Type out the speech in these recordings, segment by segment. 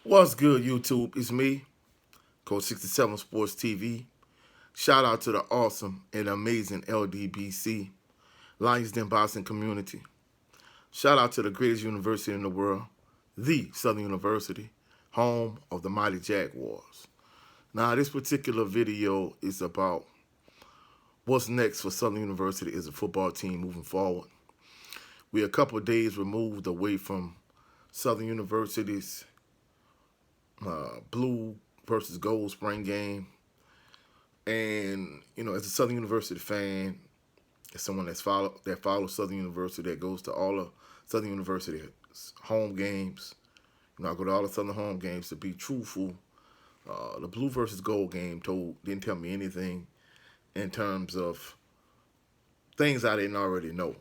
What's good, YouTube? It's me, Coach 67 Sports TV. Shout out to the awesome and amazing LDBC, Lions Den Boston community. Shout out to the greatest university in the world, the Southern University, home of the mighty Jaguars. Now, this particular video is about what's next for Southern University as a football team moving forward. We're a couple of days removed away from Southern University's blue versus gold spring game. And as a Southern University fan, as someone that follows Southern University, that goes to all of Southern University's home games, I go to all the Southern home games. To be truthful, the blue versus gold game didn't tell me anything in terms of things I didn't already know.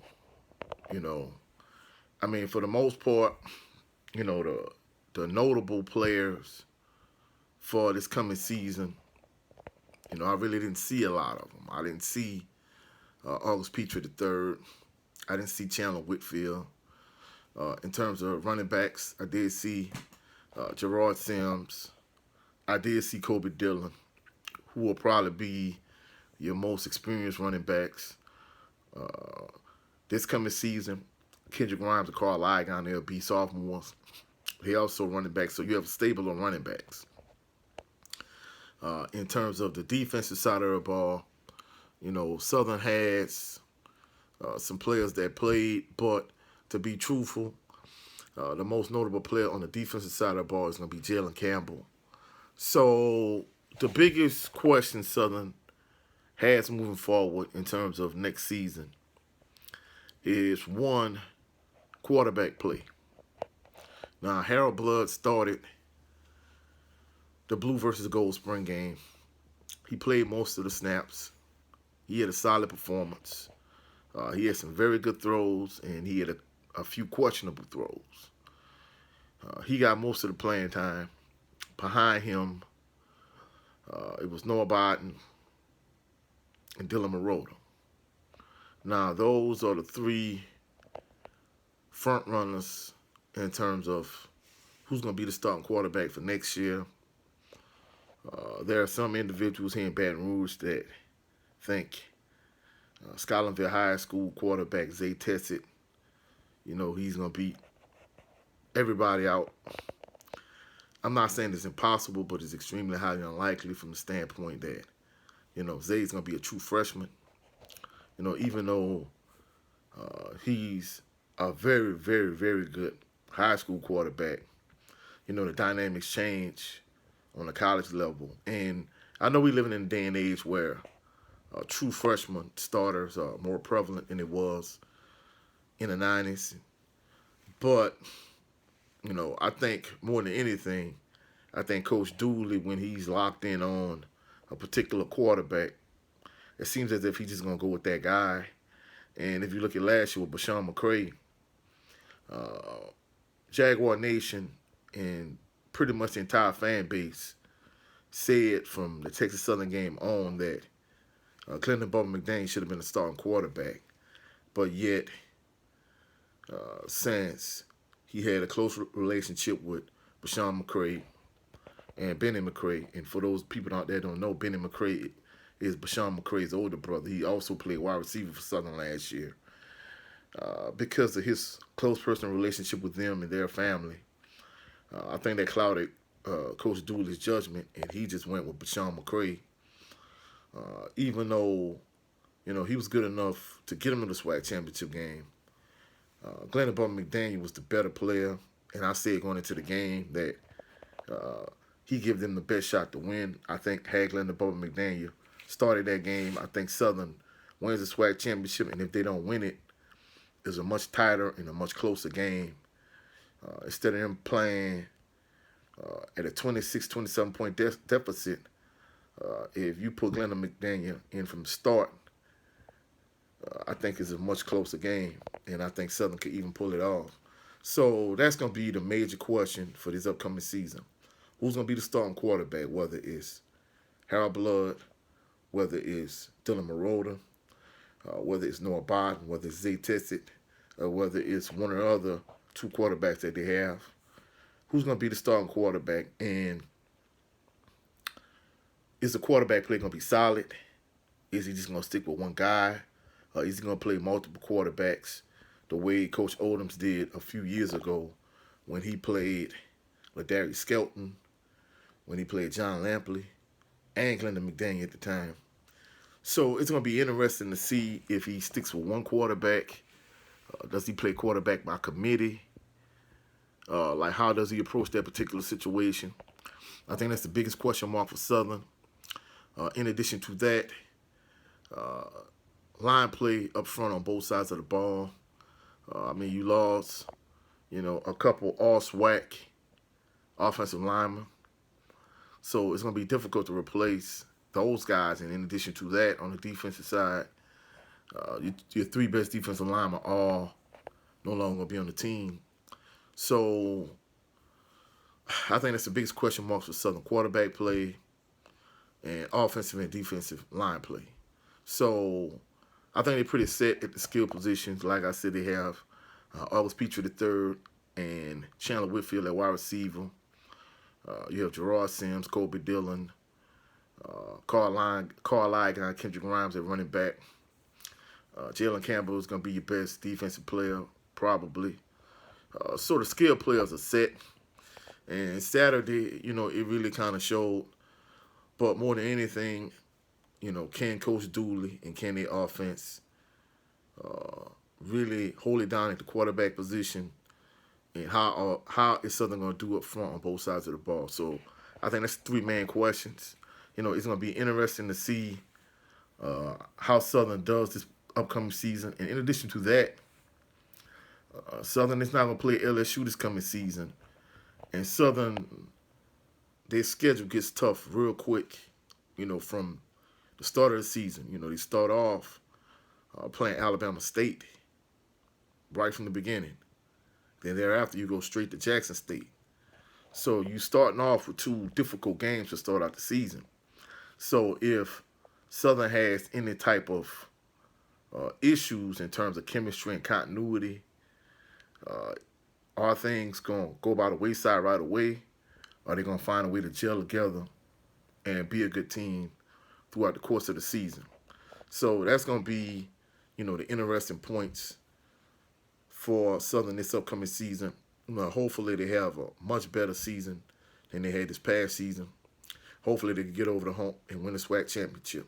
You know, I mean, for the most part, the notable players for this coming season, I really didn't see a lot of them. I didn't see August Petrie III. I didn't see Chandler Whitfield. In terms of running backs, I did see Gerard Sims. I did see Kobe Dillon, who will probably be your most experienced running backs this coming season. Kendrick Grimes and Carl Ligon, they'll be sophomores. They also running backs, so you have a stable of running backs. In terms of the defensive side of the ball, Southern has some players that played, but to be truthful, the most notable player on the defensive side of the ball is going to be Jalen Campbell. So the biggest question Southern has moving forward in terms of next season is one, quarterback play. Now, Harold Blood started the blue versus gold spring game. He played most of the snaps. He had a solid performance. He had some very good throws, and he had a few questionable throws. He got most of the playing time. Behind him, it was Noah Biden and Dylan Marotta. Now, those are the three front runners in terms of who's going to be the starting quarterback for next year. There are some individuals here in Baton Rouge that think Scotlandville High School quarterback Zay Tessett, he's going to beat everybody out. I'm not saying it's impossible, but it's extremely highly unlikely from the standpoint that, Zay's going to be a true freshman. Even though he's a very, very, very good high school quarterback, the dynamics change on the college level. And I know we're living in a day and age where true freshman starters are more prevalent than it was in the 90s. But, I think more than anything, I think Coach Dooley, when he's locked in on a particular quarterback, it seems as if he's just going to go with that guy. And if you look at last year with Bashawn McCray, Jaguar Nation and pretty much the entire fan base said from the Texas Southern game on that Clinton Bubba McDaniel should have been a starting quarterback. But yet, since he had a close relationship with Bashawn McCray and Benny McCray, and for those people out there that don't know, Benny McCray is Bashawn McCray's older brother. He also played wide receiver for Southern last year. Because of his close personal relationship with them and their family, I think that clouded Coach Dooley's judgment, and he just went with Bashawn McCray. Even though, he was good enough to get him in the SWAC championship game. Glenn Bubba McDaniel was the better player, and I said going into the game that he gave them the best shot to win. I think had Glenn Bubba McDaniel started that game, I think Southern wins the SWAC championship, and if they don't win it, it's a much tighter and a much closer game. Instead of them playing at a 26, 27-point deficit, if you put Glenn McDaniel in from the start, I think it's a much closer game, and I think Southern could even pull it off. So that's going to be the major question for this upcoming season. Who's going to be the starting quarterback, whether it's Harold Blood, whether it's Dylan Marotta, whether it's Noah Biden, whether it's Zay Tessett, or whether it's one or other two quarterbacks that they have. who's going to be the starting quarterback, and is the quarterback play going to be solid? Is he just going to stick with one guy? Or is he going to play multiple quarterbacks the way Coach Odoms did a few years ago when he played Ladarius Skelton, when he played John Lampley, and Glendon McDaniel at the time? So it's going to be interesting to see if he sticks with one quarterback. Does he play quarterback by committee? Like, how does he approach that particular situation? I think that's the biggest question mark for Southern. In addition to that, line play up front on both sides of the ball. I mean, you lost, a couple all-SWAC offensive linemen. So it's going to be difficult to replace those guys. And in addition to that, on the defensive side, your three best defensive linemen are all no longer going to be on the team. So I think that's the biggest question marks for Southern: quarterback play and offensive and defensive line play. So I think they're pretty set at the skill positions. Like I said, they have August Petrie III and Chandler Whitfield at wide receiver. You have Gerard Sims, Colby Dillon, Carl Ligon, Kendrick Grimes at running back. Jalen Campbell is going to be your best defensive player, probably. So the skill players are set. And Saturday, it really kind of showed. But more than anything, can Coach Dooley and can their offense really hold it down at the quarterback position? And how is Southern going to do up front on both sides of the ball? So I think that's three main questions. It's going to be interesting to see how Southern does this upcoming season. And in addition to that, Southern is not going to play LSU this coming season. And Southern, their schedule gets tough real quick, from the start of the season. They start off playing Alabama State right from the beginning. Then thereafter, you go straight to Jackson State. So you starting off with two difficult games to start out the season. So if Southern has any type of issues in terms of chemistry and continuity, are things going to go by the wayside right away? Are they going to find a way to gel together and be a good team throughout the course of the season? So that's going to be, the interesting points for Southern this upcoming season. Hopefully they have a much better season than they had this past season. Hopefully they can get over the hump and win the SWAC championship.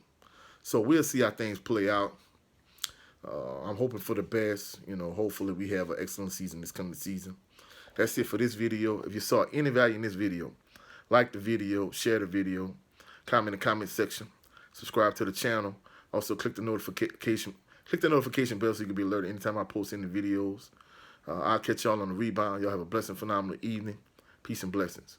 So we'll see how things play out. I'm hoping for the best. Hopefully we have an excellent season this coming season. That's it for this video. If you saw any value in this video, like the video, share the video, comment in the comment section, subscribe to the channel. Also click the notification bell so you can be alerted anytime I post any videos. I'll catch y'all on the rebound. Y'all have a blessed and phenomenal evening. Peace and blessings.